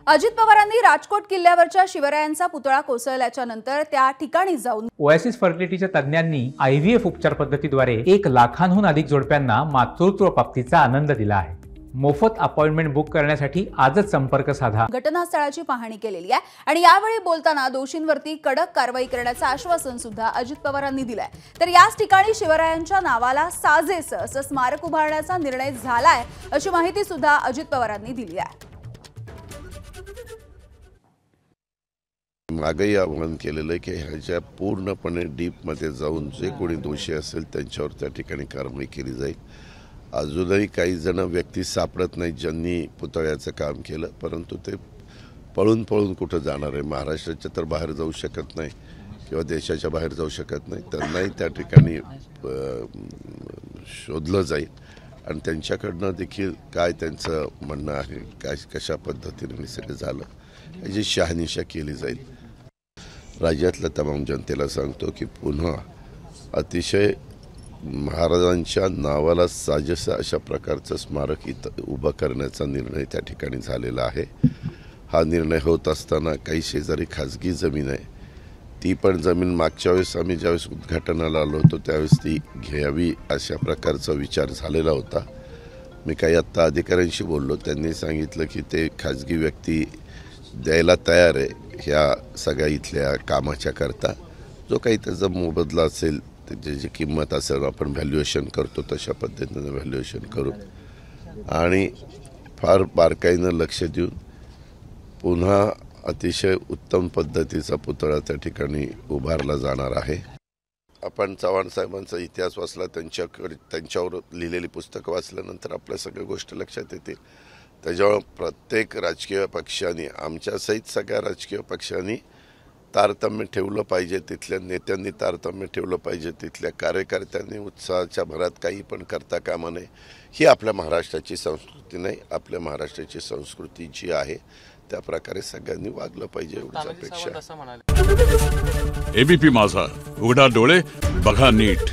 अजित पवारांनी राजकोट किल्ल्यावरच्या शिवरायांचा पुतळा कोसळल्याच्या नंतर त्या ठिकाणी जाऊन ओएसिस फर्टिलिटीच्या तज्ञांनी आयव्हीएफ उपचार पद्धतीद्वारे 1 लाखांहून अधिक जोडप्यांना मातृत्व प्राप्तीचा आनंद दिला आहे। मोफत अपॉइंटमेंट बुक करण्यासाठी आजच संपर्क साधा। घटनास्थळाची पाहणी केलेली आहे आणि यावेळी बोलताना दोषींवरती कडक कारवाई करण्याचं आश्वासन सुद्धा अजित पवारांनी दिलंय। तर याच ठिकाणी शिवरायांच्या नावाला साजेसं असं स्मारक उभारण्याचा निर्णय झालाय अशी माहिती सुद्धा अजित पवारांनी दिली आहे। मागही आवाहन केलेलं आहे की ह्याच्या पूर्णपणे डीपमध्ये जाऊन जे कोणी दोषी असेल त्यांच्यावर त्या ठिकाणी कारवाई केली जाईल। अजूनही काही जण व्यक्ती सापडत नाहीत ज्यांनी पुतळ्याचं काम केलं, परंतु ते पळून कुठं जाणार आहे? महाराष्ट्राच्या तर बाहेर जाऊ शकत नाही किंवा देशाच्या बाहेर जाऊ शकत नाही। त्यांनाही त्या ठिकाणी शोधलं जाईल आणि त्यांच्याकडनं देखील काय त्यांचं म्हणणं आहे, काय कशा पद्धतीने सगळं झालं याची शहानिशा केली जाईल। राज्यातल्या तमाम जनतेला सांगतो की पुन्हा अतिशय महाराजांच्या नावाला साजेसं अशा प्रकारचं स्मारक इथं उभं करण्याचा निर्णय त्या ठिकाणी झालेला आहे। हा निर्णय होत असताना काही शेजारी खाजगी जमीन आहे, ती पण जमीन मागच्या वेळेस आम्ही ज्यावेळेस उद्घाटनाला आलो होतो त्यावेळेस ती घ्यावी अशा प्रकारचा विचार झालेला होता। मी काही आत्ता अधिकाऱ्यांशी बोललो, त्यांनी सांगितलं की ते खाजगी व्यक्ती द्यायला तयार आहे ह्या सगळ्या इथल्या कामाच्या करता। जो काही त्याचा मोबदला असेल, त्याची जी किंमत असेल आपण व्हॅल्युएशन करतो तशा पद्धतीनं व्हॅल्युएशन करू आणि फार बारकाईनं लक्ष देऊन पुन्हा अतिशय उत्तम पद्धतीचा पुतळा त्या ठिकाणी उभारला जाणार आहे। आपण चव्हाण साहेबांचा इतिहास वाचला, त्यांच्यावर लिहिलेली पुस्तकं वाचल्यानंतर आपल्या सगळ्या गोष्टी लक्षात येतील। त्याच्यामुळे प्रत्येक राजकीय पक्षाने, आमच्यासहित सगळ्या राजकीय पक्षांनी तारतम्य ठेवलं पाहिजे, तिथल्या नेत्यांनी तारतम्य ठेवलं पाहिजे, तिथल्या कार्यकर्त्यांनी उत्साहाच्या भरात काही पण करता कामा नये। ही आपल्या महाराष्ट्राची संस्कृती नाही, आपल्या महाराष्ट्राची संस्कृती जी आहे त्या प्रकारे सगळ्यांनी वागलं पाहिजे एवढीच अपेक्षा। एबीपी माझा, उघडा डोळे बघा नीट।